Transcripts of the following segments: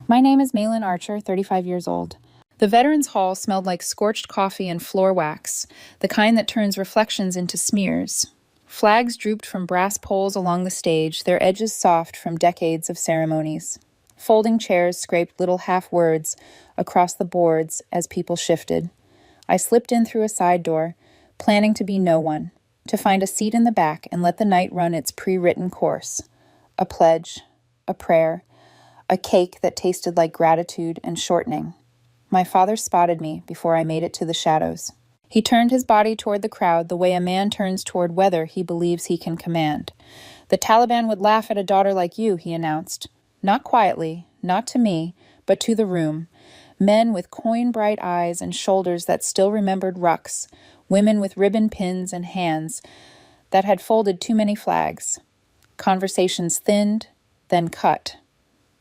My name is Malin Archer, 35 years old. The Veterans Hall smelled like scorched coffee and floor wax, the kind that turns reflections into smears. Flags drooped from brass poles along the stage, their edges soft from decades of ceremonies. Folding chairs scraped little half-words across the boards as people shifted. I slipped in through a side door, planning to be no one, to find a seat in the back and let the night run its pre-written course. A pledge, a prayer, a cake that tasted like gratitude and shortening. My father spotted me before I made it to the shadows. He turned his body toward the crowd the way a man turns toward weather he believes he can command. The Taliban would laugh at a daughter like you, he announced. Not quietly, not to me, but to the room. Men with coin-bright eyes and shoulders that still remembered rucks. Women with ribbon pins and hands that had folded too many flags. Conversations thinned, then cut.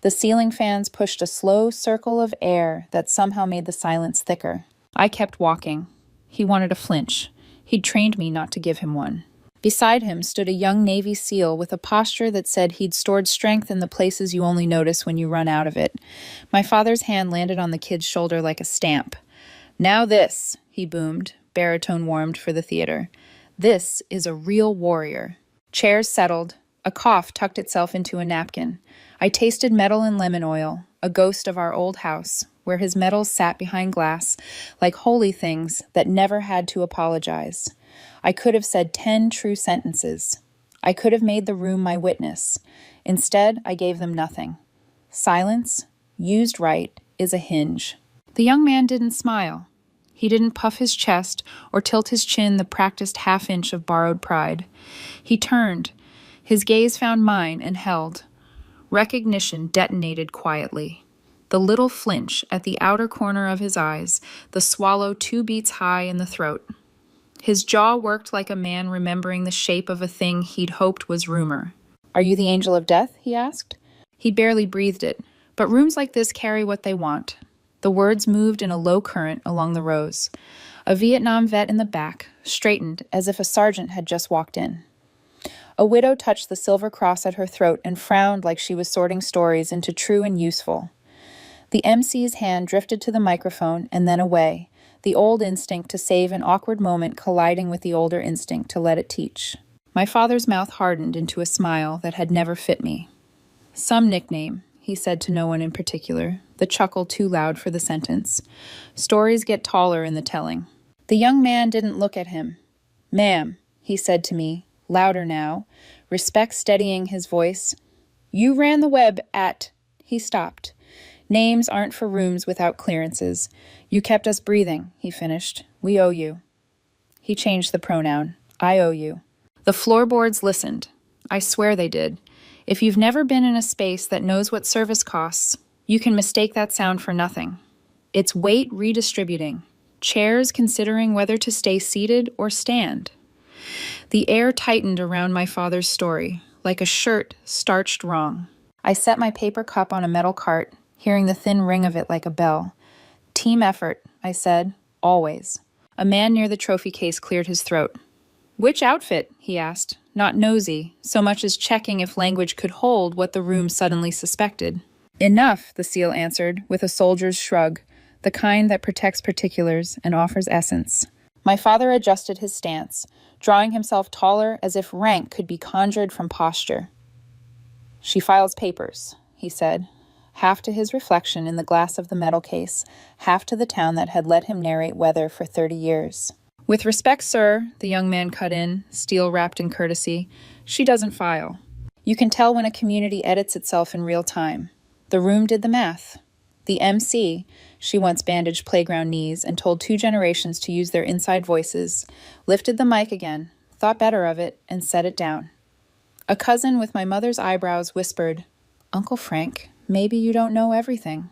The ceiling fans pushed a slow circle of air that somehow made the silence thicker. I kept walking. He wanted a flinch. He'd trained me not to give him one. Beside him stood a young Navy SEAL with a posture that said he'd stored strength in the places you only notice when you run out of it. My father's hand landed on the kid's shoulder like a stamp. "Now this," he boomed, baritone warmed for the theater. "This is a real warrior." Chairs settled. A cough tucked itself into a napkin. I tasted metal and lemon oil, a ghost of our old house, where his metals sat behind glass, like holy things that never had to apologize. I could have said 10 true sentences. I could have made the room my witness. Instead, I gave them nothing. Silence, used right, is a hinge. The young man didn't smile. He didn't puff his chest or tilt his chin the practiced half-inch of borrowed pride. He turned. His gaze found mine and held. Recognition detonated quietly. The little flinch at the outer corner of his eyes, the swallow 2 beats high in the throat. His jaw worked like a man remembering the shape of a thing he'd hoped was rumor. "Are you the angel of death?" he asked. He barely breathed it, but rooms like this carry what they want. The words moved in a low current along the rows. A Vietnam vet in the back straightened as if a sergeant had just walked in. A widow touched the silver cross at her throat and frowned like she was sorting stories into true and useful. The MC's hand drifted to the microphone and then away, the old instinct to save an awkward moment colliding with the older instinct to let it teach. My father's mouth hardened into a smile that had never fit me. "Some nickname," he said to no one in particular, the chuckle too loud for the sentence. "Stories get taller in the telling." The young man didn't look at him. "Ma'am," he said to me, louder now, respect steadying his voice. "You ran the web at—" He stopped. "Names aren't for rooms without clearances. You kept us breathing," he finished. "We owe you." He changed the pronoun. "I owe you." The floorboards listened. I swear they did. If you've never been in a space that knows what service costs, you can mistake that sound for nothing. It's weight redistributing. Chairs considering whether to stay seated or stand. The air tightened around my father's story, like a shirt starched wrong. I set my paper cup on a metal cart, hearing the thin ring of it like a bell. "Team effort," I said, "always." A man near the trophy case cleared his throat. "Which outfit?" he asked, not nosy, so much as checking if language could hold what the room suddenly suspected. "Enough," the SEAL answered, with a soldier's shrug, the kind that protects particulars and offers essence. My father adjusted his stance, drawing himself taller as if rank could be conjured from posture. "She files papers," he said, half to his reflection in the glass of the metal case, half to the town that had let him narrate weather for 30 years. "With respect, sir," the young man cut in, steel-wrapped in courtesy, "she doesn't file. You can tell when a community edits itself in real time. The room did the math. The MC, she once bandaged playground knees and told 2 generations to use their inside voices, lifted the mic again, thought better of it, and set it down. A cousin with my mother's eyebrows whispered, "Uncle Frank, maybe you don't know everything."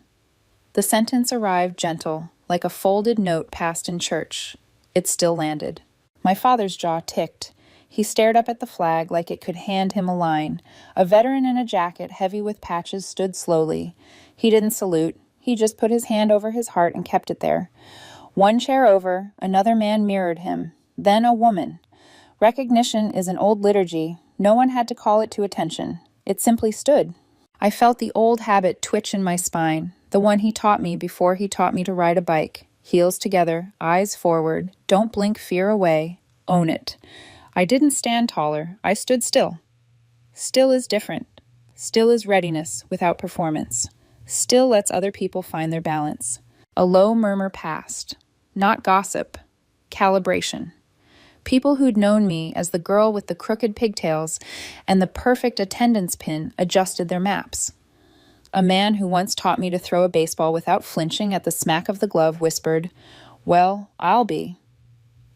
The sentence arrived gentle, like a folded note passed in church. It still landed. My father's jaw ticked. He stared up at the flag like it could hand him a line. A veteran in a jacket heavy with patches stood slowly. He didn't salute. He just put his hand over his heart and kept it there. 1 chair over, another man mirrored him. Then a woman. Recognition is an old liturgy. No one had to call it to attention. It simply stood. I felt the old habit twitch in my spine, the one he taught me before he taught me to ride a bike. Heels together, eyes forward, don't blink fear away, own it. I didn't stand taller, I stood still. Still is different. Still is readiness without performance. Still lets other people find their balance. A low murmur passed. Not gossip. Calibration. People who'd known me as the girl with the crooked pigtails and the perfect attendance pin adjusted their maps. A man who once taught me to throw a baseball without flinching at the smack of the glove whispered, "Well, I'll be."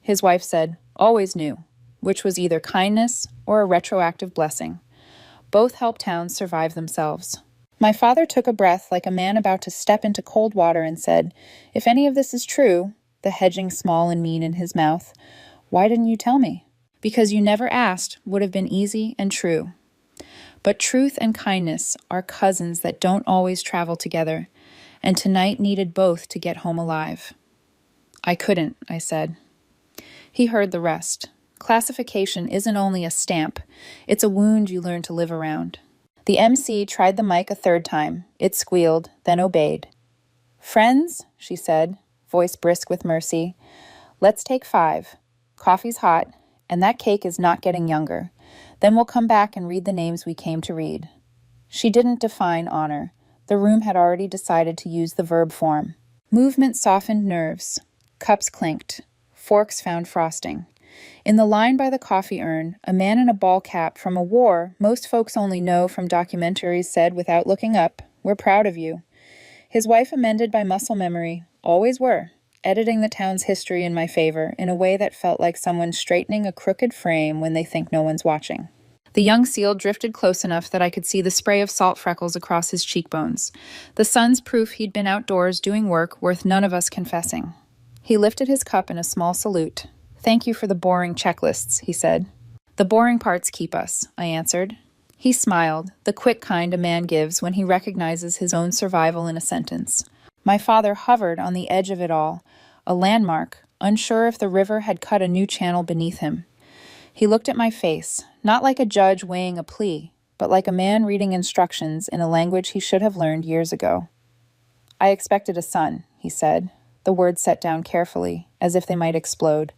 His wife said, "Always knew," which was either kindness or a retroactive blessing. Both helped towns survive themselves. My father took a breath like a man about to step into cold water and said, "If any of this is true," the hedging small and mean in his mouth, "why didn't you tell me?" Because you never asked would have been easy and true. But truth and kindness are cousins that don't always travel together, and tonight needed both to get home alive. "I couldn't," I said. He heard the rest. Classification isn't only a stamp, it's a wound you learn to live around. The MC tried the mic a third time. It squealed, then obeyed. "Friends," she said, voice brisk with mercy, "let's take 5. Coffee's hot, and that cake is not getting younger. Then we'll come back and read the names we came to read." She didn't define honor. The room had already decided to use the verb form. Movement softened nerves. Cups clinked. Forks found frosting. In the line by the coffee urn, a man in a ball cap from a war most folks only know from documentaries said without looking up, "We're proud of you." His wife amended by muscle memory, "Always were," editing the town's history in my favor in a way that felt like someone straightening a crooked frame when they think no one's watching. The young seal drifted close enough that I could see the spray of salt freckles across his cheekbones. The sun's proof he'd been outdoors doing work worth none of us confessing. He lifted his cup in a small salute. "Thank you for the boring checklists," he said. "The boring parts keep us," I answered. He smiled, the quick kind a man gives when he recognizes his own survival in a sentence. My father hovered on the edge of it all, a landmark, unsure if the river had cut a new channel beneath him. He looked at my face, not like a judge weighing a plea, but like a man reading instructions in a language he should have learned years ago. "I expected a son," he said, the words set down carefully, as if they might explode.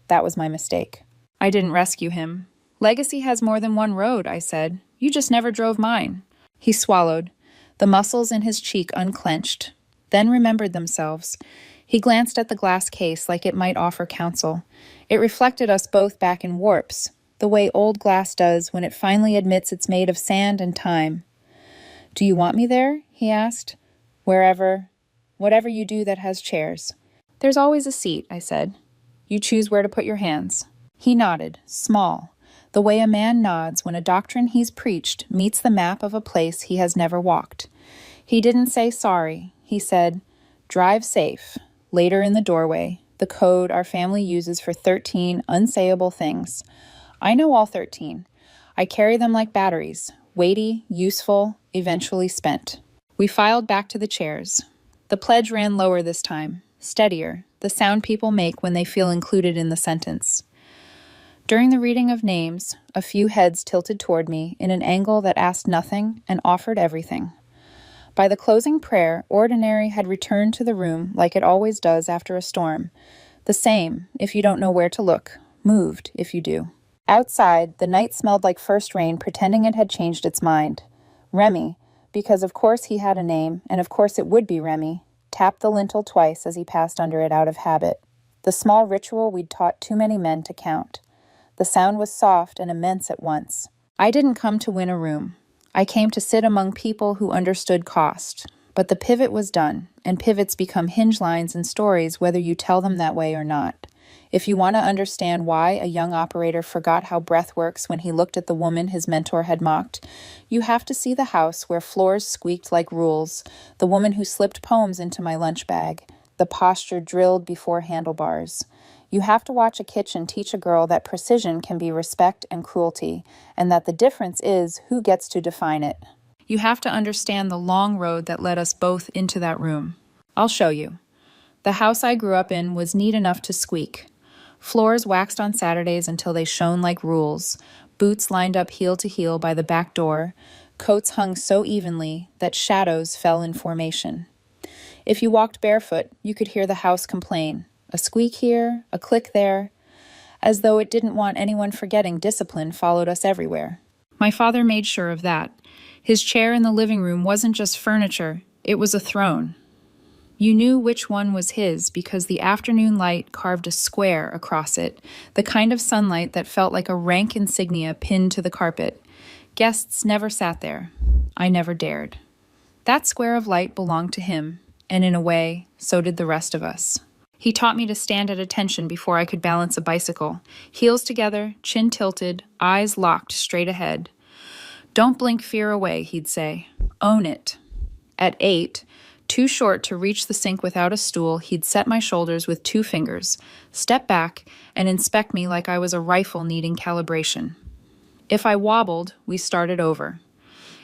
That was my mistake. "I didn't rescue him." "Legacy has more than one road," I said. "You just never drove mine." He swallowed. The muscles in his cheek unclenched, then remembered themselves. He glanced at the glass case like it might offer counsel. It reflected us both back in warps, the way old glass does when it finally admits it's made of sand and time. "Do you want me there?" he asked. Whatever you do that has chairs." "There's always a seat," I said. "You choose where to put your hands." He nodded, small, the way a man nods when a doctrine he's preached meets the map of a place he has never walked. He didn't say sorry. He said, "Drive safe." Later in the doorway, the code our family uses for 13 unsayable things. I know all 13. I carry them like batteries, weighty, useful, eventually spent. We filed back to the chairs. The pledge ran lower this time, steadier, the sound people make when they feel included in the sentence. During the reading of names, a few heads tilted toward me in an angle that asked nothing and offered everything. By the closing prayer, ordinary had returned to the room like it always does after a storm. The same, if you don't know where to look, moved, if you do. Outside, the night smelled like first rain pretending it had changed its mind. Remy, because of course he had a name, and of course it would be Remy, tapped the lintel twice as he passed under it out of habit. The small ritual we'd taught too many men to count. The sound was soft and immense at once. I didn't come to win a room. I came to sit among people who understood cost. But the pivot was done, and pivots become hinge lines in stories whether you tell them that way or not. If you want to understand why a young operator forgot how breath works when he looked at the woman his mentor had mocked, you have to see the house where floors squeaked like rules, the woman who slipped poems into my lunch bag, the posture drilled before handlebars. You have to watch a kitchen teach a girl that precision can be respect and cruelty, and that the difference is who gets to define it. You have to understand the long road that led us both into that room. I'll show you. The house I grew up in was neat enough to squeak. Floors waxed on Saturdays until they shone like rules, boots lined up heel to heel by the back door, Coats hung so evenly that shadows fell in formation. If you walked barefoot, you could hear the house complain, a squeak here, a click there, as though it didn't want anyone forgetting discipline followed us everywhere. My father made sure of that. His chair in the living room wasn't just furniture, it was a throne. You knew which one was his because the afternoon light carved a square across it, the kind of sunlight that felt like a rank insignia pinned to the carpet. Guests never sat there. I never dared. That square of light belonged to him, and in a way, so did the rest of us. He taught me to stand at attention before I could balance a bicycle, heels together, chin tilted, eyes locked straight ahead. Don't blink fear away, he'd say. Own it. At 8, too short to reach the sink without a stool, he'd set my shoulders with 2 fingers, step back, and inspect me like I was a rifle needing calibration. If I wobbled, we started over.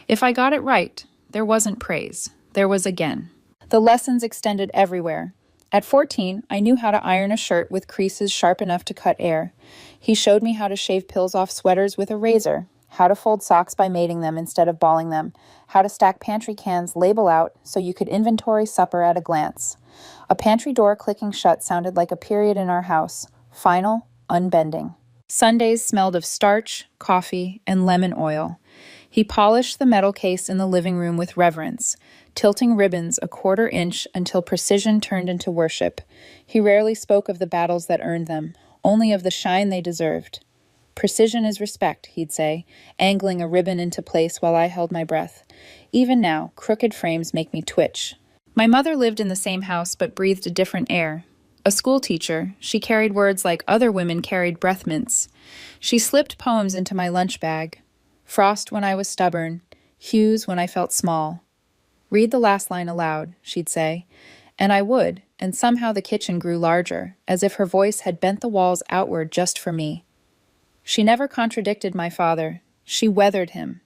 If I got it right, there wasn't praise. There was again. The lessons extended everywhere. At 14, I knew how to iron a shirt with creases sharp enough to cut air. He showed me how to shave pills off sweaters with a razor, how to fold socks by mating them instead of balling them, how to stack pantry cans label out so you could inventory supper at a glance. A pantry door clicking shut sounded like a period in our house, final, unbending. Sundays smelled of starch, coffee, and lemon oil. He polished the metal case in the living room with reverence, tilting ribbons a 1/4 inch until precision turned into worship. He rarely spoke of the battles that earned them, only of the shine they deserved. Precision is respect, he'd say, angling a ribbon into place while I held my breath. Even now, crooked frames make me twitch. My mother lived in the same house but breathed a different air. A school teacher, she carried words like other women carried breath mints. She slipped poems into my lunch bag. Frost when I was stubborn, hues when I felt small. Read the last line aloud, she'd say, and I would, and somehow the kitchen grew larger, as if her voice had bent the walls outward just for me. She never contradicted my father. She weathered him.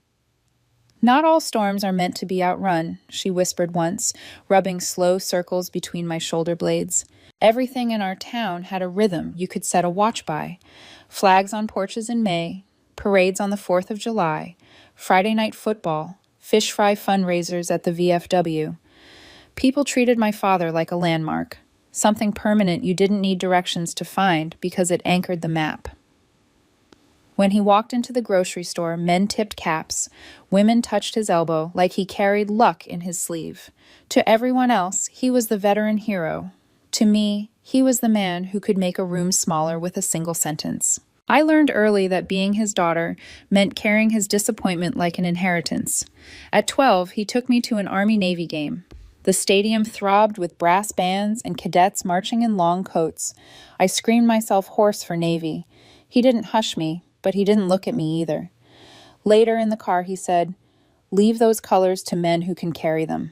Not all storms are meant to be outrun, she whispered once, rubbing slow circles between my shoulder blades. Everything in our town had a rhythm you could set a watch by. Flags on porches in May, parades on the 4th of July, Friday night football, fish fry fundraisers at the VFW. People treated my father like a landmark, something permanent you didn't need directions to find because it anchored the map. When he walked into the grocery store, men tipped caps, women touched his elbow like he carried luck in his sleeve. To everyone else, he was the veteran hero. To me, he was the man who could make a room smaller with a single sentence. I learned early that being his daughter meant carrying his disappointment like an inheritance. At 12, he took me to an Army-Navy game. The stadium throbbed with brass bands and cadets marching in long coats. I screamed myself hoarse for Navy. He didn't hush me, but he didn't look at me either. Later in the car, he said, "Leave those colors to men who can carry them."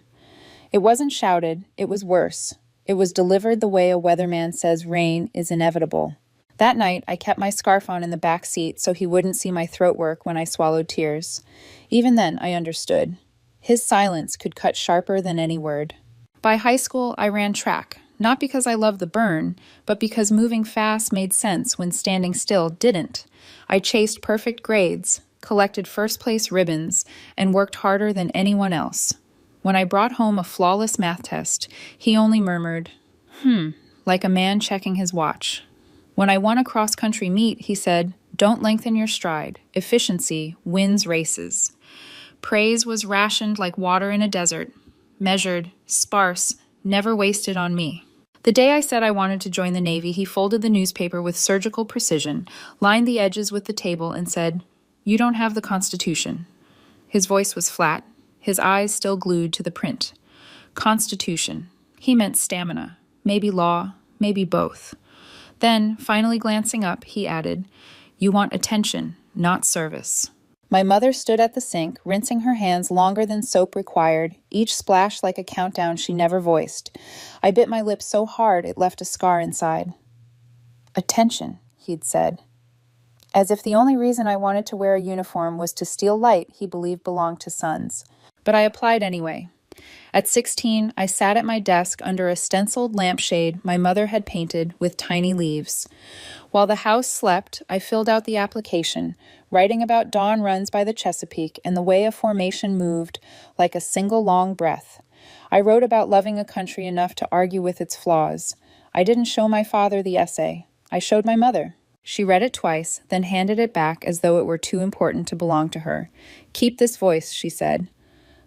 It wasn't shouted, it was worse. It was delivered the way a weatherman says rain is inevitable. That night, I kept my scarf on in the back seat so he wouldn't see my throat work when I swallowed tears. Even then, I understood. His silence could cut sharper than any word. By high school, I ran track, not because I loved the burn, but because moving fast made sense when standing still didn't. I chased perfect grades, collected first-place ribbons, and worked harder than anyone else. When I brought home a flawless math test, he only murmured, like a man checking his watch. When I won a cross-country meet, he said, "Don't lengthen your stride. Efficiency wins races." Praise was rationed like water in a desert, measured, sparse, never wasted on me. The day I said I wanted to join the Navy, he folded the newspaper with surgical precision, lined the edges with the table, and said, "You don't have the Constitution." His voice was flat, his eyes still glued to the print. Constitution. He meant stamina, maybe law, maybe both. Then, finally glancing up, he added, "You want attention, not service." My mother stood at the sink, rinsing her hands longer than soap required, each splash like a countdown she never voiced. I bit my lip so hard it left a scar inside. "Attention," he'd said. As if the only reason I wanted to wear a uniform was to steal light he believed belonged to sons. But I applied anyway. At 16, I sat at my desk under a stenciled lampshade my mother had painted with tiny leaves. While the house slept, I filled out the application, writing about dawn runs by the Chesapeake and the way a formation moved like a single long breath. I wrote about loving a country enough to argue with its flaws. I didn't show my father the essay. I showed my mother. She read it twice, then handed it back as though it were too important to belong to her. "Keep this voice," she said.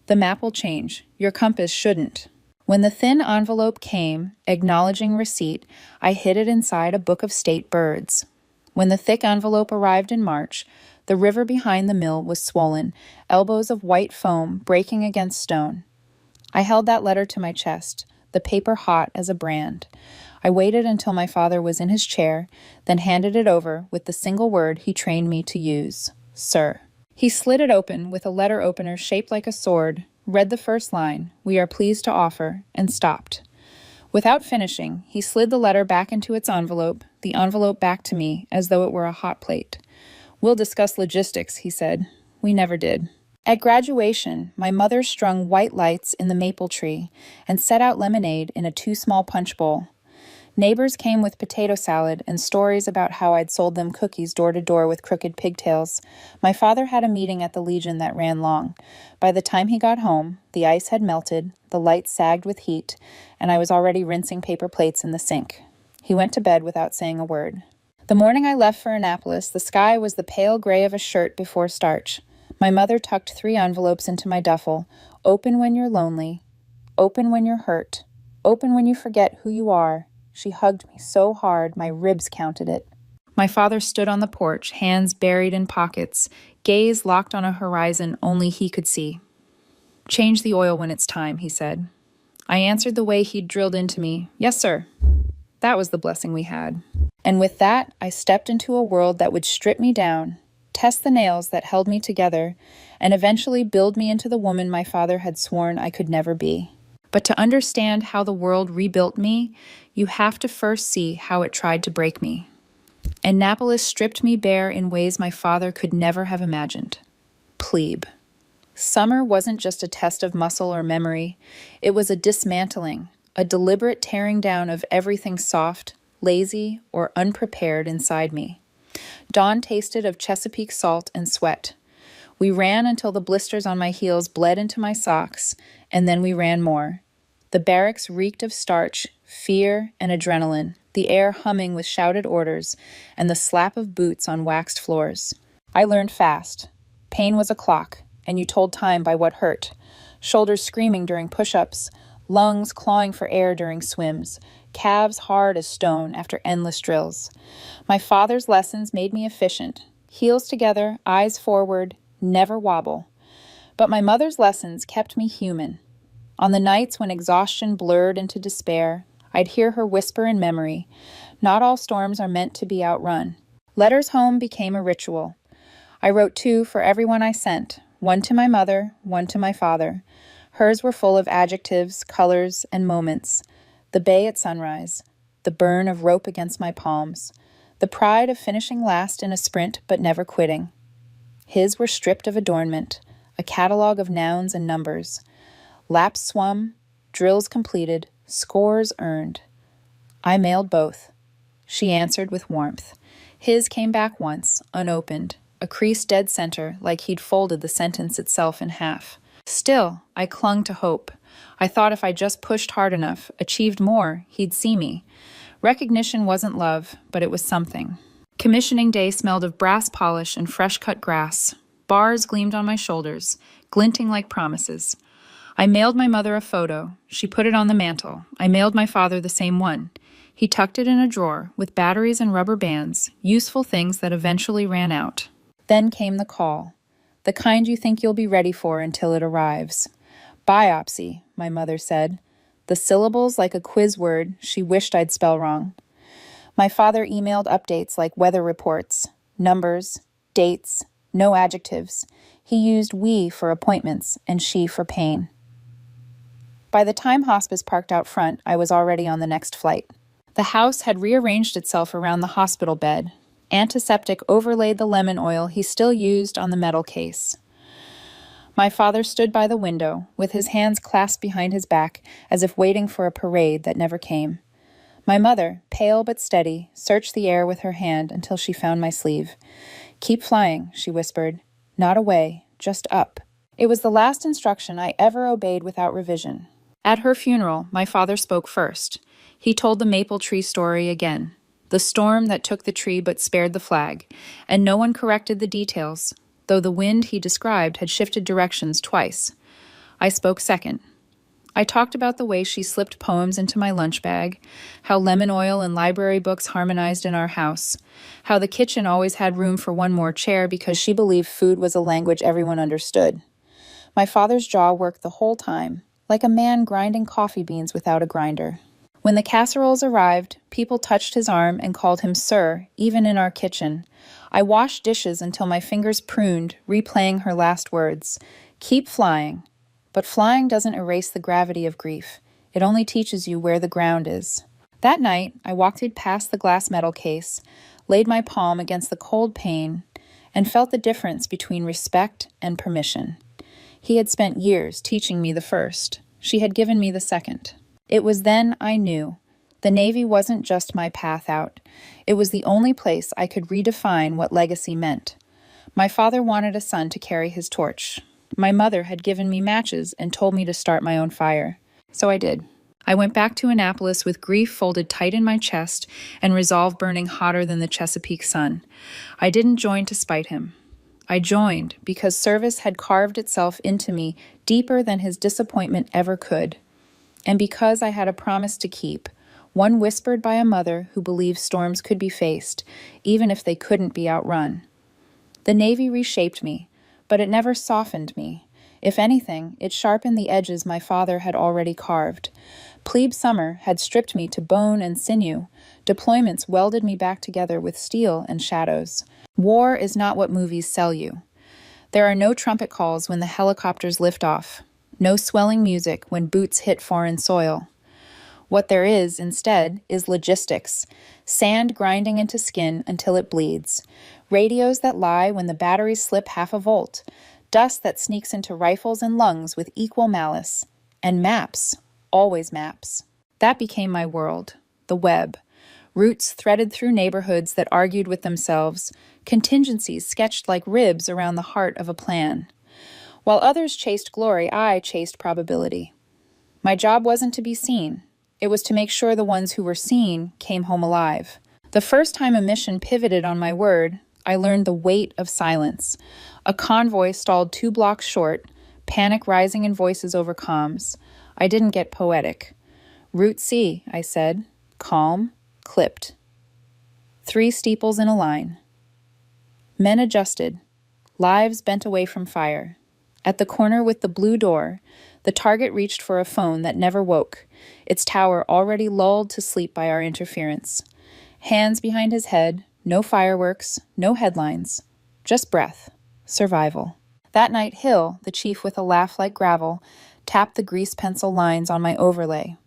"The map will change. Your compass shouldn't." When the thin envelope came, acknowledging receipt, I hid it inside a book of state birds. When the thick envelope arrived in March, the river behind the mill was swollen, elbows of white foam breaking against stone. I held that letter to my chest, the paper hot as a brand. I waited until my father was in his chair, then handed it over with the single word he trained me to use: "Sir." He slid it open with a letter opener shaped like a sword, read the first line, "We are pleased to offer," and stopped. Without finishing, he slid the letter back into its envelope, the envelope back to me, as though it were a hot plate. "We'll discuss logistics," he said. We never did. At graduation, my mother strung white lights in the maple tree and set out lemonade in a too-small punch bowl. Neighbors came with potato salad and stories about how I'd sold them cookies door to door with crooked pigtails. My father had a meeting at the Legion that ran long. By the time he got home, the ice had melted, the lights sagged with heat, and I was already rinsing paper plates in the sink. He went to bed without saying a word. The morning I left for Annapolis, the sky was the pale gray of a shirt before starch. My mother tucked 3 envelopes into my duffel. "Open when you're lonely. Open when you're hurt. Open when you forget who you are." She hugged me so hard, my ribs counted it. My father stood on the porch, hands buried in pockets, gaze locked on a horizon only he could see. "Change the oil when it's time," he said. I answered the way he'd drilled into me, "Yes, sir." That was the blessing we had. And with that, I stepped into a world that would strip me down, test the nails that held me together, and eventually build me into the woman my father had sworn I could never be. But to understand how the world rebuilt me, you have to first see how it tried to break me. Annapolis stripped me bare in ways my father could never have imagined. Plebe. Summer wasn't just a test of muscle or memory. It was a dismantling, a deliberate tearing down of everything soft, lazy, or unprepared inside me. Dawn tasted of Chesapeake salt and sweat. We ran until the blisters on my heels bled into my socks, and then we ran more. The barracks reeked of starch, fear, and adrenaline, the air humming with shouted orders, and the slap of boots on waxed floors. I learned fast. Pain was a clock, and you told time by what hurt. Shoulders screaming during push-ups, lungs clawing for air during swims, calves hard as stone after endless drills. My father's lessons made me efficient. Heels together, eyes forward, never wobble. But my mother's lessons kept me human. On the nights when exhaustion blurred into despair, I'd hear her whisper in memory, "Not all storms are meant to be outrun." Letters home became a ritual. I wrote 2 for everyone I sent, one to my mother, one to my father. Hers were full of adjectives, colors, and moments. The bay at sunrise, the burn of rope against my palms, the pride of finishing last in a sprint but never quitting. His were stripped of adornment, a catalog of nouns and numbers. Laps swum, drills completed, scores earned. I mailed both. She answered with warmth. His came back once, unopened, a creased dead center like he'd folded the sentence itself in half. Still, I clung to hope. I thought if I just pushed hard enough, achieved more, he'd see me. Recognition wasn't love, but it was something. Commissioning day smelled of brass polish and fresh-cut grass. Bars gleamed on my shoulders, glinting like promises. I mailed my mother a photo. She put it on the mantel. I mailed my father the same one. He tucked it in a drawer with batteries and rubber bands, useful things that eventually ran out. Then came the call, the kind you think you'll be ready for until it arrives. Biopsy, my mother said. The syllables like a quiz word she wished I'd spell wrong. My father emailed updates like weather reports, numbers, dates, no adjectives. He used we for appointments and she for pain. By the time hospice parked out front, I was already on the next flight. The house had rearranged itself around the hospital bed. Antiseptic overlaid the lemon oil he still used on the metal case. My father stood by the window, with his hands clasped behind his back, as if waiting for a parade that never came. My mother, pale but steady, searched the air with her hand until she found my sleeve. "Keep flying," she whispered. "Not away, just up." It was the last instruction I ever obeyed without revision. At her funeral, my father spoke first. He told the maple tree story again. The storm that took the tree but spared the flag, and no one corrected the details, though the wind he described had shifted directions twice. I spoke second. I talked about the way she slipped poems into my lunch bag, how lemon oil and library books harmonized in our house, how the kitchen always had room for one more chair because she believed food was a language everyone understood. My father's jaw worked the whole time, like a man grinding coffee beans without a grinder. When the casseroles arrived, people touched his arm and called him sir, even in our kitchen. I washed dishes until my fingers pruned, replaying her last words. "Keep flying." But flying doesn't erase the gravity of grief. It only teaches you where the ground is. That night, I walked past the glass metal case, laid my palm against the cold pane, and felt the difference between respect and permission. He had spent years teaching me the first. She had given me the second. It was then I knew. The Navy wasn't just my path out. It was the only place I could redefine what legacy meant. My father wanted a son to carry his torch. My mother had given me matches and told me to start my own fire. So I did. I went back to Annapolis with grief folded tight in my chest and resolve burning hotter than the Chesapeake sun. I didn't join to spite him. I joined because service had carved itself into me deeper than his disappointment ever could. And because I had a promise to keep, one whispered by a mother who believed storms could be faced, even if they couldn't be outrun. The Navy reshaped me, but it never softened me. If anything, it sharpened the edges my father had already carved. Plebe summer had stripped me to bone and sinew. Deployments welded me back together with steel and shadows. War is not what movies sell you. There are no trumpet calls when the helicopters lift off. No swelling music when boots hit foreign soil. What there is, instead, is logistics. Sand grinding into skin until it bleeds. Radios that lie when the batteries slip half a volt. Dust that sneaks into rifles and lungs with equal malice. And maps. Always maps. That became my world. The web. Routes threaded through neighborhoods that argued with themselves. Contingencies sketched like ribs around the heart of a plan. While others chased glory, I chased probability. My job wasn't to be seen. It was to make sure the ones who were seen came home alive. The first time a mission pivoted on my word, I learned the weight of silence. A convoy stalled 2 blocks short, panic rising in voices over comms. I didn't get poetic. Route C, I said. Calm, clipped. 3 steeples in a line. Men adjusted. Lives bent away from fire. At the corner with the blue door, the target reached for a phone that never woke, its tower already lulled to sleep by our interference. Hands behind his head, no fireworks, no headlines, just breath, survival. That night, Hill, the chief with a laugh like gravel, tapped the grease pencil lines on my overlay.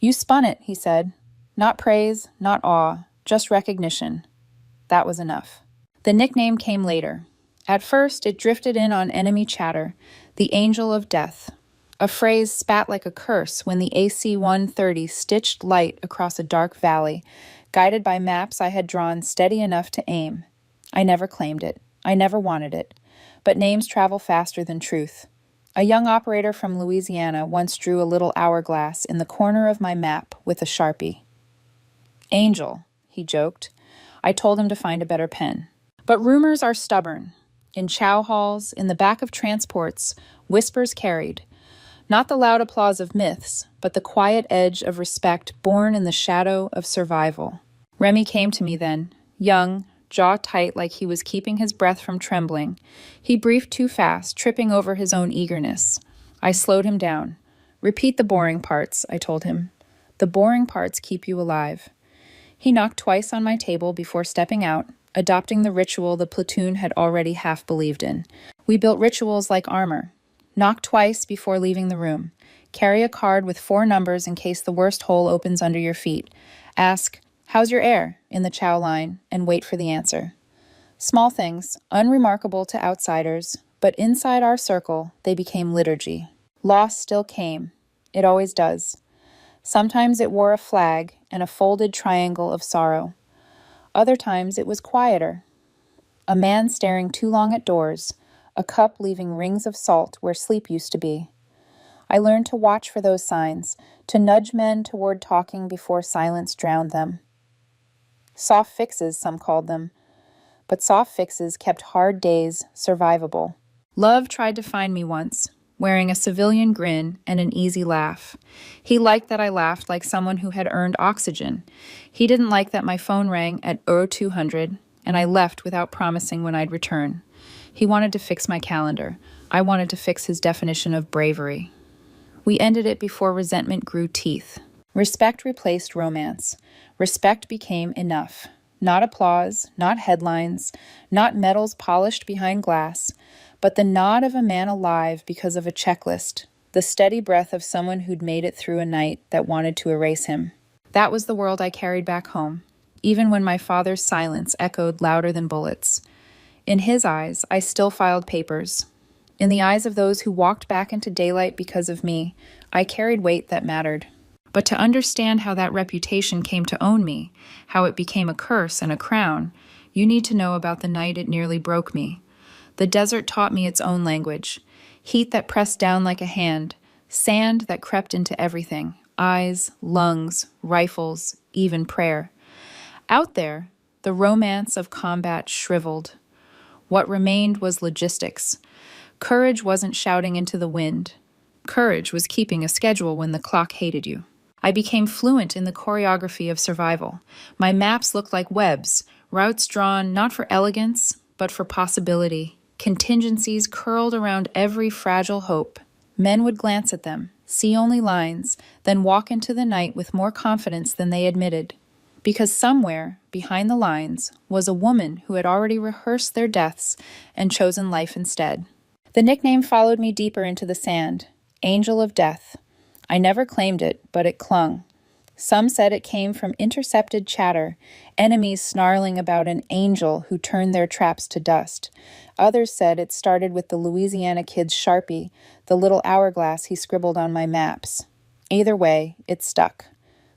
"You spun it," he said. "Not praise, not awe, just recognition." That was enough. The nickname came later. At first, it drifted in on enemy chatter, the angel of death. A phrase spat like a curse when the AC-130 stitched light across a dark valley, guided by maps I had drawn steady enough to aim. I never claimed it. I never wanted it. But names travel faster than truth. A young operator from Louisiana once drew a little hourglass in the corner of my map with a Sharpie. "Angel," he joked. I told him to find a better pen. But rumors are stubborn. In chow halls, in the back of transports, whispers carried. Not the loud applause of myths, but the quiet edge of respect born in the shadow of survival. Remy came to me then, young, jaw tight like he was keeping his breath from trembling. He briefed too fast, tripping over his own eagerness. I slowed him down. "Repeat the boring parts," I told him. "The boring parts keep you alive." He knocked twice on my table before stepping out, adopting the ritual the platoon had already half believed in. We built rituals like armor. Knock twice before leaving the room. Carry a card with 4 numbers in case the worst hole opens under your feet. Ask, "How's your air?" in the chow line, and wait for the answer. Small things, unremarkable to outsiders, but inside our circle, they became liturgy. Loss still came. It always does. Sometimes it wore a flag, and a folded triangle of sorrow. Other times it was quieter. A man staring too long at doors, a cup leaving rings of salt where sleep used to be. I learned to watch for those signs, to nudge men toward talking before silence drowned them. Soft fixes, some called them, but soft fixes kept hard days survivable. Love tried to find me once, wearing a civilian grin and an easy laugh. He liked that I laughed like someone who had earned oxygen. He didn't like that my phone rang at 0200 and I left without promising when I'd return. He wanted to fix my calendar. I wanted to fix his definition of bravery. We ended it before resentment grew teeth. Respect replaced romance. Respect became enough. Not applause, not headlines, not medals polished behind glass, but the nod of a man alive because of a checklist, the steady breath of someone who'd made it through a night that wanted to erase him. That was the world I carried back home, even when my father's silence echoed louder than bullets. In his eyes, I still filed papers. In the eyes of those who walked back into daylight because of me, I carried weight that mattered. But to understand how that reputation came to own me, how it became a curse and a crown, you need to know about the night it nearly broke me. The desert taught me its own language. Heat that pressed down like a hand, sand that crept into everything, eyes, lungs, rifles, even prayer. Out there, the romance of combat shriveled. What remained was logistics. Courage wasn't shouting into the wind. Courage was keeping a schedule when the clock hated you. I became fluent in the choreography of survival. My maps looked like webs, routes drawn not for elegance, but for possibility. Contingencies curled around every fragile hope. Men would glance at them, see only lines, then walk into the night with more confidence than they admitted. Because somewhere, behind the lines, was a woman who had already rehearsed their deaths and chosen life instead. The nickname followed me deeper into the sand, Angel of Death. I never claimed it, but it clung. Some said it came from intercepted chatter, enemies snarling about an angel who turned their traps to dust. Others said it started with the Louisiana kid's Sharpie, the little hourglass he scribbled on my maps. Either way, it stuck.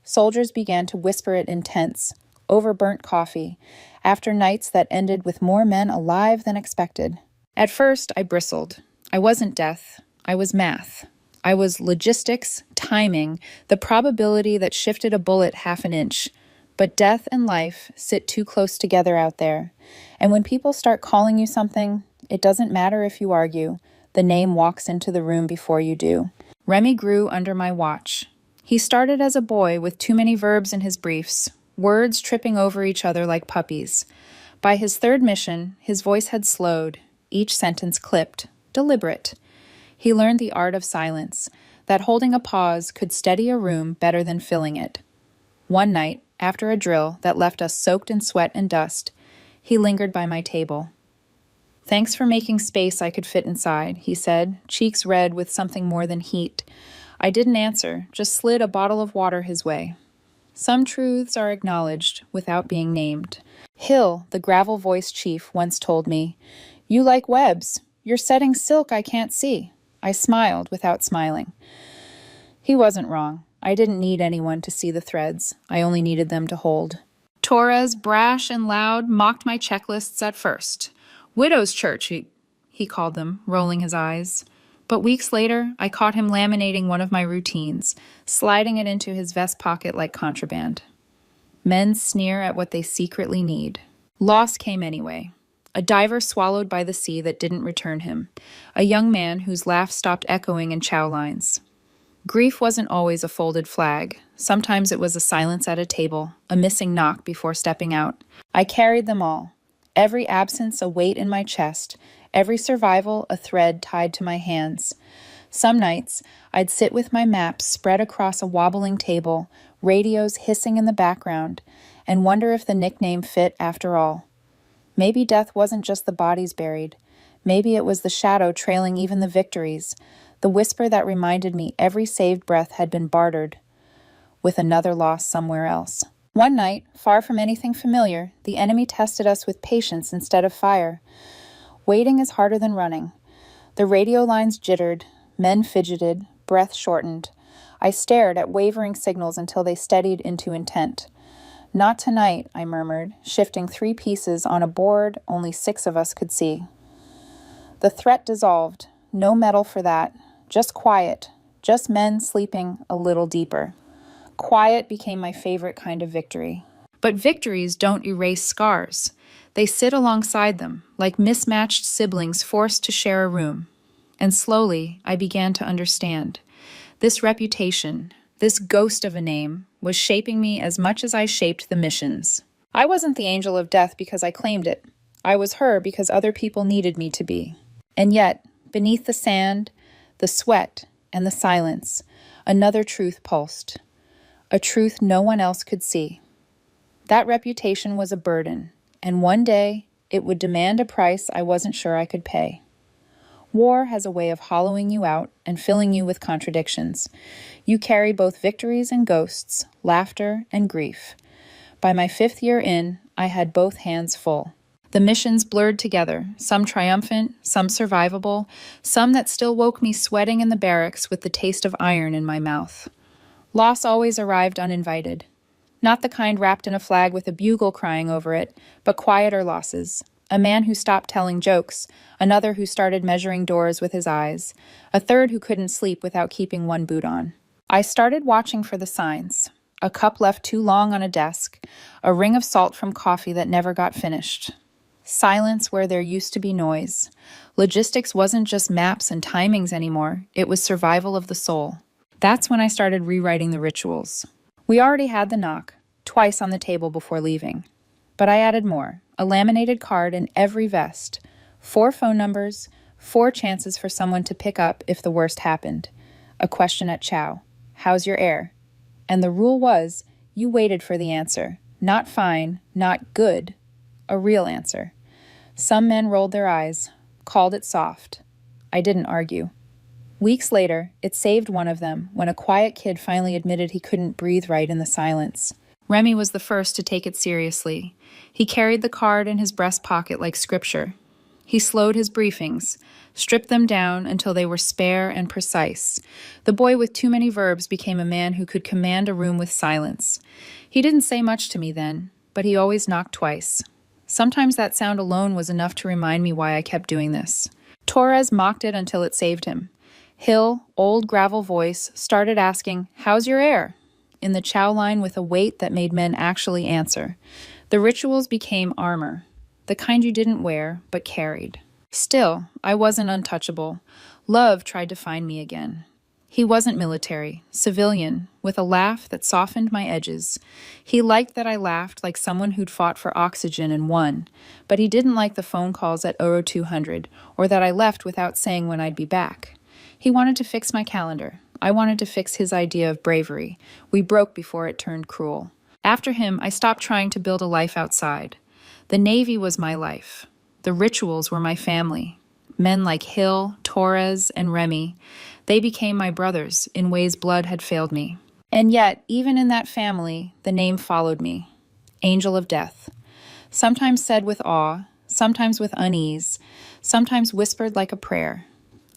Soldiers began to whisper it in tents, over burnt coffee, after nights that ended with more men alive than expected. At first, I bristled. I wasn't death. I was math. I was logistics, timing, the probability that shifted a bullet half an inch. But death and life sit too close together out there. And when people start calling you something, it doesn't matter if you argue. The name walks into the room before you do. Remy grew under my watch. He started as a boy with too many verbs in his briefs, words tripping over each other like puppies. By his third mission, his voice had slowed, each sentence clipped, deliberate. He learned the art of silence, that holding a pause could steady a room better than filling it. One night, after a drill that left us soaked in sweat and dust, he lingered by my table. "Thanks for making space I could fit inside," he said, cheeks red with something more than heat. I didn't answer, just slid a bottle of water his way. Some truths are acknowledged without being named. Hill, the gravel-voiced chief, once told me, "You like webs. You're setting silk I can't see." I smiled without smiling. He wasn't wrong. I didn't need anyone to see the threads. I only needed them to hold. Torres, brash and loud, mocked my checklists at first. "Widow's church," he called them, rolling his eyes. But weeks later, I caught him laminating one of my routines, sliding it into his vest pocket like contraband. Men sneer at what they secretly need. Loss came anyway. A diver swallowed by the sea that didn't return him. A young man whose laugh stopped echoing in chow lines. Grief wasn't always a folded flag. Sometimes it was a silence at a table, a missing knock before stepping out. I carried them all. Every absence a weight in my chest, every survival a thread tied to my hands. Some nights, I'd sit with my maps spread across a wobbling table, radios hissing in the background, and wonder if the nickname fit after all. Maybe death wasn't just the bodies buried. Maybe it was the shadow trailing even the victories, the whisper that reminded me every saved breath had been bartered with another loss somewhere else. One night, far from anything familiar, the enemy tested us with patience instead of fire. Waiting is harder than running. The radio lines jittered, men fidgeted, breath shortened. I stared at wavering signals until they steadied into intent. "Not tonight," I murmured, shifting 3 pieces on a board only 6 of us could see. The threat dissolved. No medal for that. Just quiet. Just men sleeping a little deeper. Quiet became my favorite kind of victory. But victories don't erase scars. They sit alongside them, like mismatched siblings forced to share a room. And slowly, I began to understand. This reputation, this ghost of a name, was shaping me as much as I shaped the missions. I wasn't the angel of death because I claimed it. I was her because other people needed me to be. And yet, beneath the sand, the sweat, and the silence, another truth pulsed. A truth no one else could see. That reputation was a burden, and one day it would demand a price I wasn't sure I could pay. War has a way of hollowing you out and filling you with contradictions. You carry both victories and ghosts, laughter and grief. By my 5th year in, I had both hands full. The missions blurred together, some triumphant, some survivable, some that still woke me sweating in the barracks with the taste of iron in my mouth. Loss always arrived uninvited. Not the kind wrapped in a flag with a bugle crying over it, but quieter losses. A man who stopped telling jokes, another who started measuring doors with his eyes, a third who couldn't sleep without keeping one boot on. I started watching for the signs. A cup left too long on a desk, a ring of salt from coffee that never got finished. Silence where there used to be noise. Logistics wasn't just maps and timings anymore, it was survival of the soul. That's when I started rewriting the rituals. We already had the knock, twice on the table before leaving. But I added more, a laminated card in every vest, 4 phone numbers, 4 chances for someone to pick up if the worst happened. A question at chow, "How's your air?" And the rule was, you waited for the answer. Not fine, not good, a real answer. Some men rolled their eyes, called it soft. I didn't argue. Weeks later, it saved one of them when a quiet kid finally admitted he couldn't breathe right in the silence. Remy was the first to take it seriously. He carried the card in his breast pocket like scripture. He slowed his briefings, stripped them down until they were spare and precise. The boy with too many verbs became a man who could command a room with silence. He didn't say much to me then, but he always knocked twice. Sometimes that sound alone was enough to remind me why I kept doing this. Torres mocked it until it saved him. Hill, old gravel voice, started asking, "How's your air?" in the chow line with a weight that made men actually answer. The rituals became armor, the kind you didn't wear, but carried. Still, I wasn't untouchable. Love tried to find me again. He wasn't military, civilian, with a laugh that softened my edges. He liked that I laughed like someone who'd fought for oxygen and won, but he didn't like the phone calls at 0200, or that I left without saying when I'd be back. He wanted to fix my calendar. I wanted to fix his idea of bravery. We broke before it turned cruel. After him, I stopped trying to build a life outside. The Navy was my life. The rituals were my family. Men like Hill, Torres, and Remy. They became my brothers in ways blood had failed me. And yet, even in that family, the name followed me. Angel of Death. Sometimes said with awe, sometimes with unease, sometimes whispered like a prayer.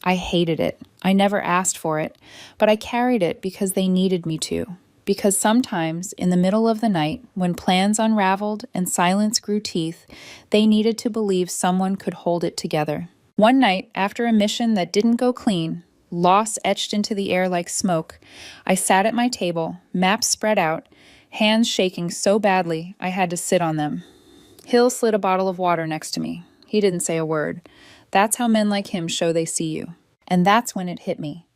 I hated it. I never asked for it, but I carried it because they needed me to. Because sometimes, in the middle of the night, when plans unraveled and silence grew teeth, they needed to believe someone could hold it together. One night, after a mission that didn't go clean, loss etched into the air like smoke, I sat at my table, maps spread out, hands shaking so badly I had to sit on them. Hill slid a bottle of water next to me. He didn't say a word. That's how men like him show they see you. And that's when it hit me.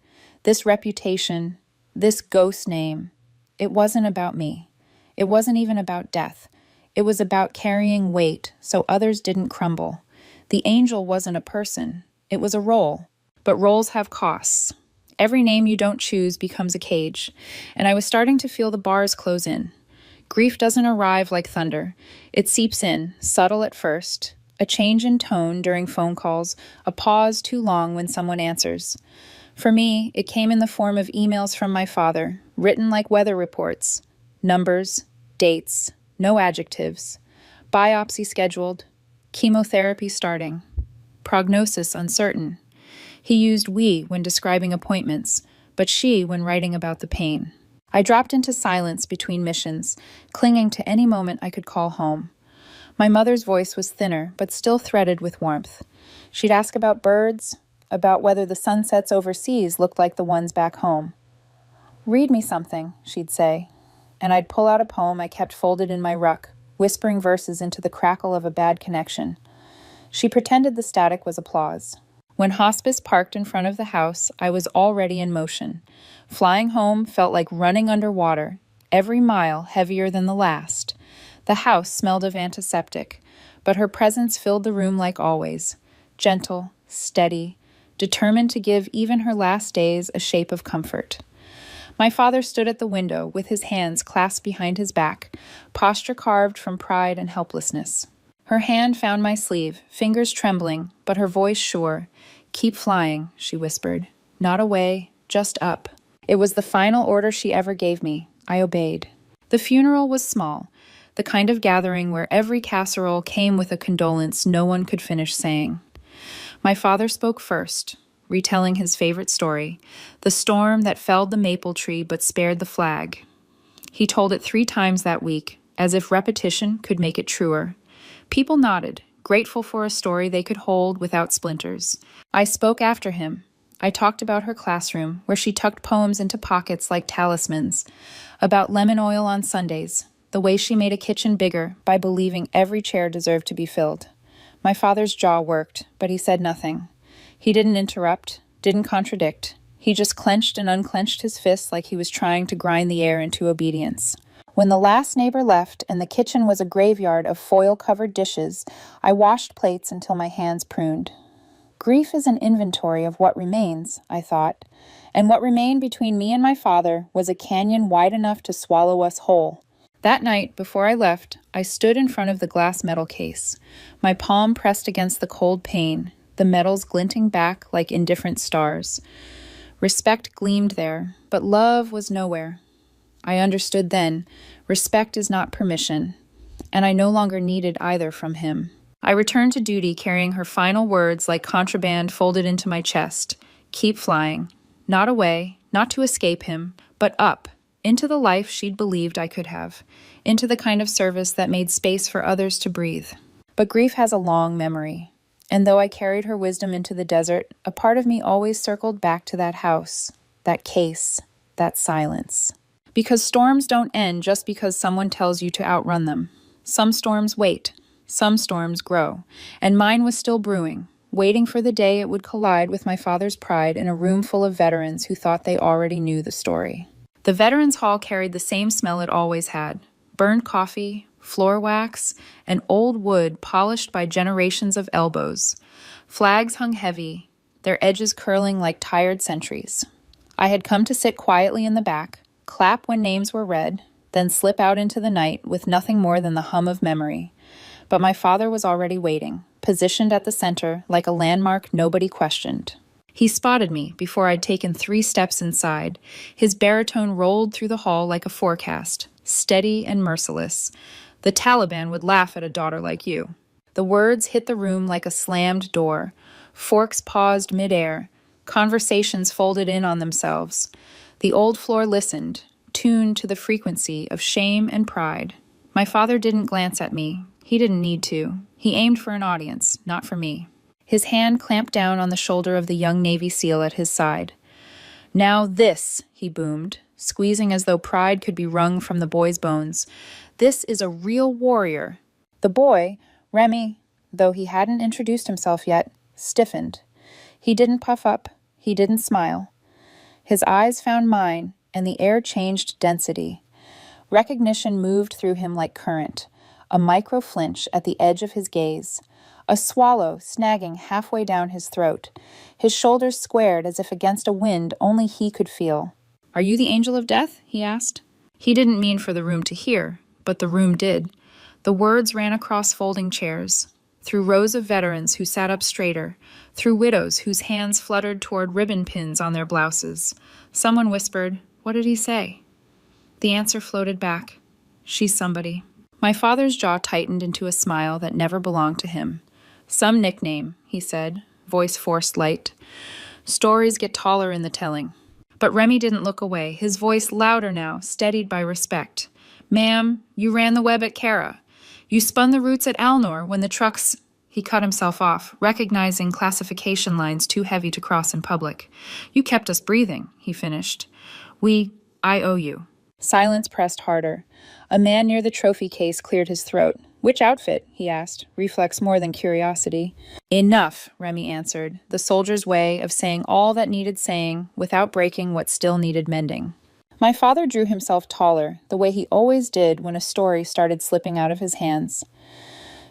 This reputation, this ghost name, it wasn't about me. It wasn't even about death. It was about carrying weight so others didn't crumble. The angel wasn't a person. It was a role. But roles have costs. Every name you don't choose becomes a cage. And I was starting to feel the bars close in. Grief doesn't arrive like thunder. It seeps in, subtle at first. A change in tone during phone calls, a pause too long when someone answers. For me, it came in the form of emails from my father, written like weather reports. Numbers, dates, no adjectives. Biopsy scheduled. Chemotherapy starting. Prognosis uncertain. He used "we" when describing appointments, but she when writing about the pain. I dropped into silence between missions, clinging to any moment I could call home. My mother's voice was thinner, but still threaded with warmth. She'd ask about birds, about whether the sunsets overseas looked like the ones back home. "Read me something," she'd say, and I'd pull out a poem I kept folded in my ruck, whispering verses into the crackle of a bad connection. She pretended the static was applause. When hospice parked in front of the house, I was already in motion. Flying home felt like running underwater, every mile heavier than the last. The house smelled of antiseptic, but her presence filled the room like always, gentle, steady, determined to give even her last days a shape of comfort. My father stood at the window with his hands clasped behind his back, posture carved from pride and helplessness. Her hand found my sleeve, fingers trembling, but her voice sure. "Keep flying," she whispered. "Not away, just up." It was the final order she ever gave me. I obeyed. The funeral was small, the kind of gathering where every casserole came with a condolence no one could finish saying. My father spoke first, retelling his favorite story, the storm that felled the maple tree but spared the flag. He told it 3 times that week, as if repetition could make it truer. People nodded, grateful for a story they could hold without splinters. I spoke after him. I talked about her classroom, where she tucked poems into pockets like talismans, about lemon oil on Sundays, the way she made a kitchen bigger by believing every chair deserved to be filled. My father's jaw worked, but he said nothing. He didn't interrupt, didn't contradict. He just clenched and unclenched his fists like he was trying to grind the air into obedience. When the last neighbor left and the kitchen was a graveyard of foil-covered dishes, I washed plates until my hands pruned. Grief is an inventory of what remains, I thought, and what remained between me and my father was a canyon wide enough to swallow us whole. That night, before I left, I stood in front of the glass metal case, my palm pressed against the cold pane, the metals glinting back like indifferent stars. Respect gleamed there, but love was nowhere. I understood then, respect is not permission, and I no longer needed either from him. I returned to duty carrying her final words like contraband folded into my chest. Keep flying. Not away, not to escape him, but up, into the life she'd believed I could have, into the kind of service that made space for others to breathe. But grief has a long memory, and though I carried her wisdom into the desert, a part of me always circled back to that house, that case, that silence. Because storms don't end just because someone tells you to outrun them. Some storms wait. Some storms grow, and mine was still brewing, waiting for the day it would collide with my father's pride in a room full of veterans who thought they already knew the story. The Veterans Hall carried the same smell it always had: burned coffee, floor wax, and old wood polished by generations of elbows. Flags hung heavy, their edges curling like tired sentries. I had come to sit quietly in the back, clap when names were read, then slip out into the night with nothing more than the hum of memory. But my father was already waiting, positioned at the center like a landmark nobody questioned. He spotted me before I'd taken 3 steps inside. His baritone rolled through the hall like a forecast, steady and merciless. "The Taliban would laugh at a daughter like you." The words hit the room like a slammed door. Forks paused midair. Conversations folded in on themselves. The old floor listened, tuned to the frequency of shame and pride. My father didn't glance at me. He didn't need to. He aimed for an audience, not for me. His hand clamped down on the shoulder of the young Navy SEAL at his side. "Now this," he boomed, squeezing as though pride could be wrung from the boy's bones. "This is a real warrior." The boy, Remy, though he hadn't introduced himself yet, stiffened. He didn't puff up. He didn't smile. His eyes found mine, and the air changed density. Recognition moved through him like current, a micro flinch at the edge of his gaze, a swallow snagging halfway down his throat, his shoulders squared as if against a wind only he could feel. "Are you the angel of death?" he asked. He didn't mean for the room to hear, but the room did. The words ran across folding chairs, through rows of veterans who sat up straighter, through widows whose hands fluttered toward ribbon pins on their blouses. Someone whispered, "What did he say?" The answer floated back, "She's somebody." My father's jaw tightened into a smile that never belonged to him. "Some nickname," he said, voice forced light. "Stories get taller in the telling." But Remy didn't look away, his voice louder now, steadied by respect. "Ma'am, you ran the web at Kara. You spun the roots at Alnor when the trucks—" He cut himself off, recognizing classification lines too heavy to cross in public. "You kept us breathing," he finished. I owe you." Silence pressed harder. A man near the trophy case cleared his throat. "Which outfit?" he asked, reflex more than curiosity. "Enough," Remy answered, the soldier's way of saying all that needed saying without breaking what still needed mending. My father drew himself taller, the way he always did when a story started slipping out of his hands.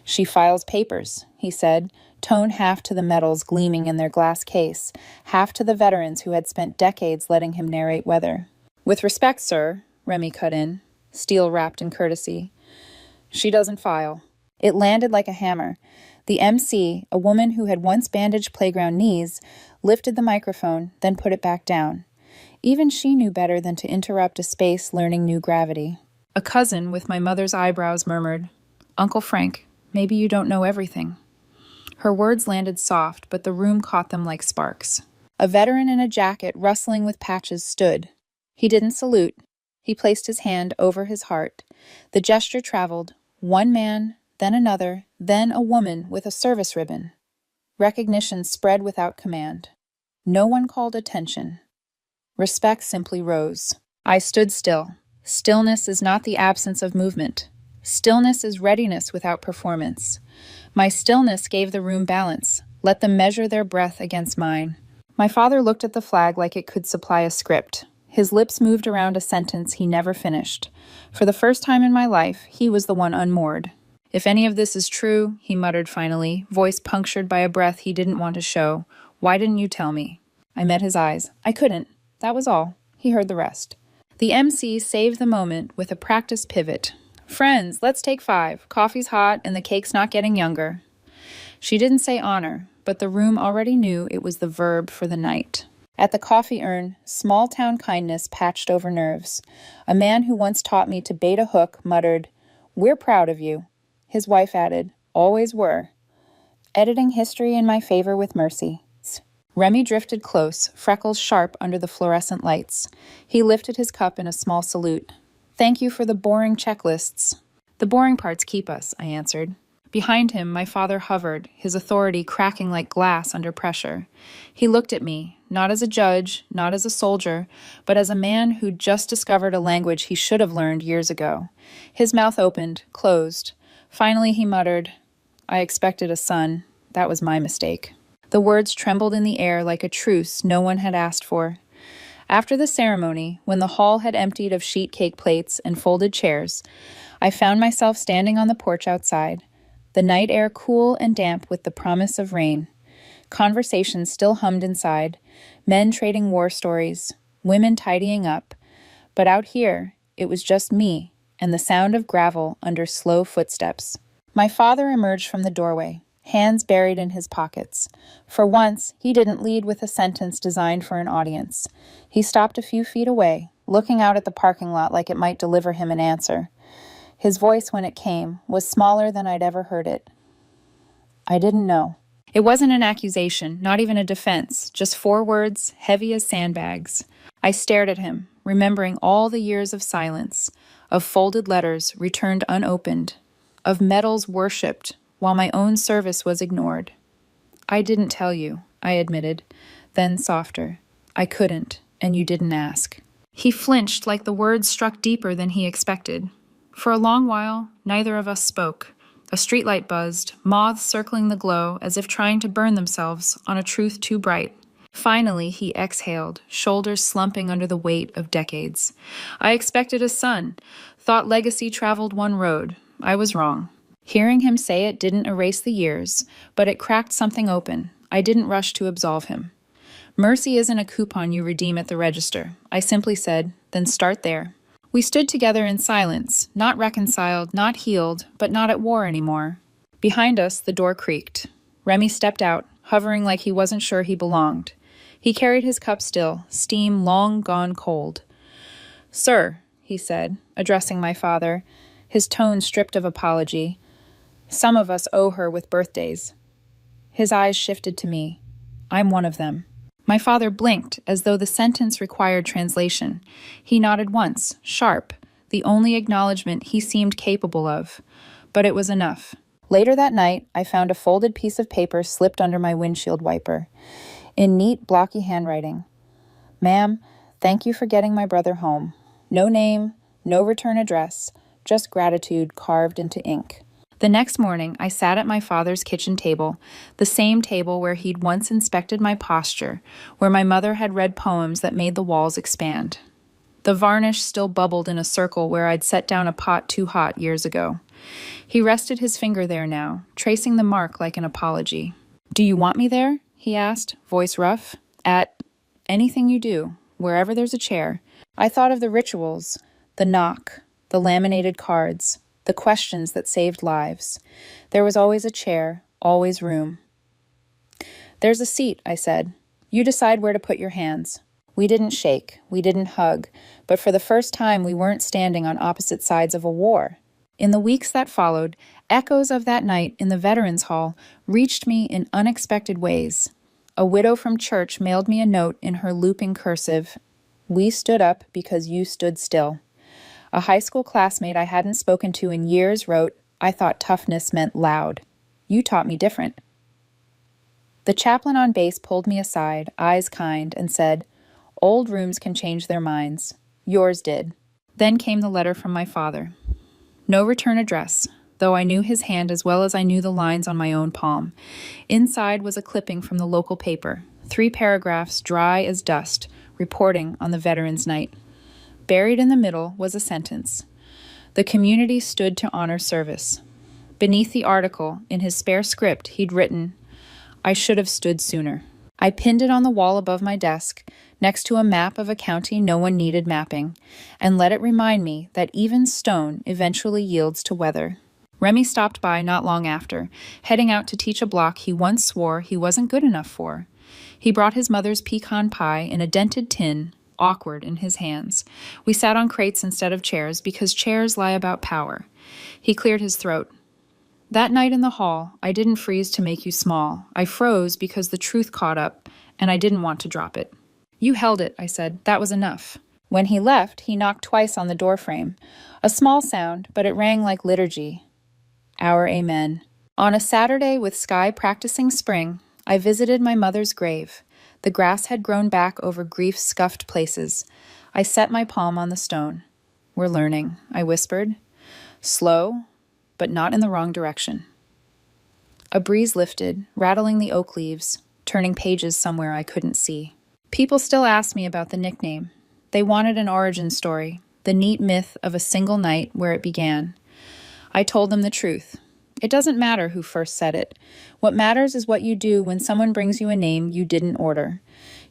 "She files papers," he said, tone half to the medals gleaming in their glass case, half to the veterans who had spent decades letting him narrate weather. "With respect, sir," Remy cut in, steel wrapped in courtesy. "She doesn't file." It landed like a hammer. The MC, a woman who had once bandaged playground knees, lifted the microphone, then put it back down. Even she knew better than to interrupt a space learning new gravity. A cousin with my mother's eyebrows murmured, "Uncle Frank, maybe you don't know everything." Her words landed soft, but the room caught them like sparks. A veteran in a jacket rustling with patches stood. He didn't salute. He placed his hand over his heart. The gesture traveled, one man, then another, then a woman with a service ribbon. Recognition spread without command. No one called attention. Respect simply rose. I stood still. Stillness is not the absence of movement. Stillness is readiness without performance. My stillness gave the room balance. Let them measure their breath against mine. My father looked at the flag like it could supply a script. His lips moved around a sentence he never finished. For the first time in my life, he was the one unmoored. "If any of this is true," he muttered finally, voice punctured by a breath he didn't want to show, "why didn't you tell me?" I met his eyes. I couldn't. That was all. He heard the rest. The MC saved the moment with a practiced pivot. "Friends, let's take 5. Coffee's hot and the cake's not getting younger." She didn't say honor, but the room already knew it was the verb for the night. At the coffee urn, small-town kindness patched over nerves. A man who once taught me to bait a hook muttered, "We're proud of you." His wife added, "Always were." Editing history in my favor with mercy. Remy drifted close, freckles sharp under the fluorescent lights. He lifted his cup in a small salute. "Thank you for the boring checklists." "The boring parts keep us," I answered. Behind him, my father hovered, his authority cracking like glass under pressure. He looked at me, not as a judge, not as a soldier, but as a man who'd just discovered a language he should have learned years ago. His mouth opened, closed. Finally he muttered, "I expected a son. That was my mistake." The words trembled in the air like a truce no one had asked for. After the ceremony, when the hall had emptied of sheet cake plates and folded chairs, I found myself standing on the porch outside, the night air cool and damp with the promise of rain. Conversation still hummed inside, men trading war stories, women tidying up. But out here, it was just me and the sound of gravel under slow footsteps. My father emerged from the doorway, hands buried in his pockets. For once, he didn't lead with a sentence designed for an audience. He stopped a few feet away, looking out at the parking lot like it might deliver him an answer. His voice, when it came, was smaller than I'd ever heard it. "I didn't know." It wasn't an accusation, not even a defense, just 4 words, heavy as sandbags. I stared at him, remembering all the years of silence, of folded letters returned unopened, of medals worshipped, while my own service was ignored. "I didn't tell you," I admitted, then softer. "I couldn't, and you didn't ask." He flinched like the words struck deeper than he expected. For a long while, neither of us spoke. A streetlight buzzed, moths circling the glow as if trying to burn themselves on a truth too bright. Finally, he exhaled, shoulders slumping under the weight of decades. "I expected a son. Thought legacy traveled one road. I was wrong." Hearing him say it didn't erase the years, but it cracked something open. I didn't rush to absolve him. "Mercy isn't a coupon you redeem at the register," I simply said, "then start there." We stood together in silence, not reconciled, not healed, but not at war anymore. Behind us, the door creaked. Remy stepped out, hovering like he wasn't sure he belonged. He carried his cup still, steam long gone cold. "Sir," he said, addressing my father, his tone stripped of apology, "some of us owe her with birthdays." His eyes shifted to me. "I'm one of them." My father blinked as though the sentence required translation. He nodded once, sharp, the only acknowledgement he seemed capable of. But it was enough. Later that night, I found a folded piece of paper slipped under my windshield wiper. In neat, blocky handwriting. Ma'am, thank you for getting my brother home. No name, no return address, just gratitude carved into ink. The next morning, I sat at my father's kitchen table, the same table where he'd once inspected my posture, where my mother had read poems that made the walls expand. The varnish still bubbled in a circle where I'd set down a pot too hot years ago. He rested his finger there now, tracing the mark like an apology. Do you want me there? He asked, voice rough. At anything you do, wherever there's a chair. I thought of the rituals, the knock, the laminated cards, the questions that saved lives. There was always a chair, always room. There's a seat, I said. You decide where to put your hands. We didn't shake, we didn't hug, but for the first time we weren't standing on opposite sides of a war. In the weeks that followed, echoes of that night in the Veterans Hall reached me in unexpected ways. A widow from church mailed me a note in her looping cursive. We stood up because you stood still. A high school classmate I hadn't spoken to in years wrote, I thought toughness meant loud. You taught me different. The chaplain on base pulled me aside, eyes kind, and said, Old rooms can change their minds. Yours did. Then came the letter from my father. No return address, though I knew his hand as well as I knew the lines on my own palm. Inside was a clipping from the local paper, 3 paragraphs dry as dust, reporting on the Veterans' Night. Buried in the middle was a sentence. The community stood to honor service. Beneath the article, in his spare script, he'd written, I should have stood sooner. I pinned it on the wall above my desk, next to a map of a county no one needed mapping, and let it remind me that even stone eventually yields to weather. Remy stopped by not long after, heading out to teach a block he once swore he wasn't good enough for. He brought his mother's pecan pie in a dented tin, awkward in his hands. We sat on crates instead of chairs because chairs lie about power. He cleared his throat. That night in the hall, I didn't freeze to make you small. I froze because the truth caught up, and I didn't want to drop it. You held it, I said. That was enough. When he left, he knocked twice on the doorframe. A small sound, but it rang like liturgy. Our amen. On a Saturday with sky practicing spring, I visited my mother's grave. The grass had grown back over grief's scuffed places. I set my palm on the stone. We're learning, I whispered. Slow, but not in the wrong direction. A breeze lifted, rattling the oak leaves, turning pages somewhere I couldn't see. People still ask me about the nickname. They wanted an origin story, the neat myth of a single night where it began. I told them the truth. It doesn't matter who first said it. What matters is what you do when someone brings you a name you didn't order.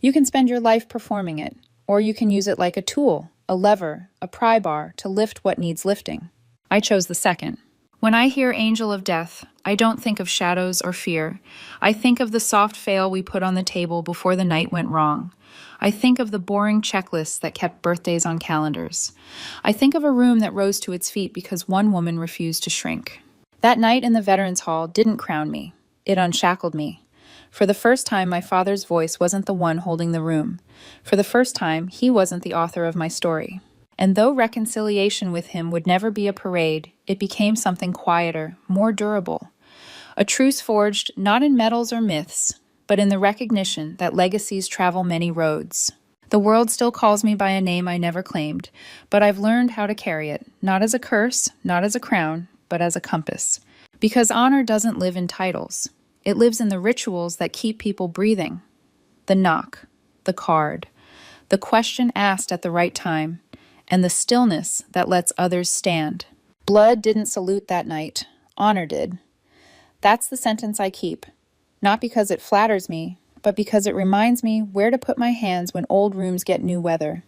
You can spend your life performing it, or you can use it like a tool, a lever, a pry bar to lift what needs lifting. I chose the second. When I hear Angel of Death, I don't think of shadows or fear. I think of the soft fail we put on the table before the night went wrong. I think of the boring checklists that kept birthdays on calendars. I think of a room that rose to its feet because one woman refused to shrink. That night in the Veterans Hall didn't crown me. It unshackled me. For the first time, my father's voice wasn't the one holding the room. For the first time, he wasn't the author of my story. And though reconciliation with him would never be a parade, it became something quieter, more durable. A truce forged not in medals or myths, but in the recognition that legacies travel many roads. The world still calls me by a name I never claimed, but I've learned how to carry it, not as a curse, not as a crown, but as a compass. Because honor doesn't live in titles. It lives in the rituals that keep people breathing. The knock, the card, the question asked at the right time, and the stillness that lets others stand. Blood didn't salute that night. Honor did. That's the sentence I keep. Not because it flatters me, but because it reminds me where to put my hands when old rooms get new weather.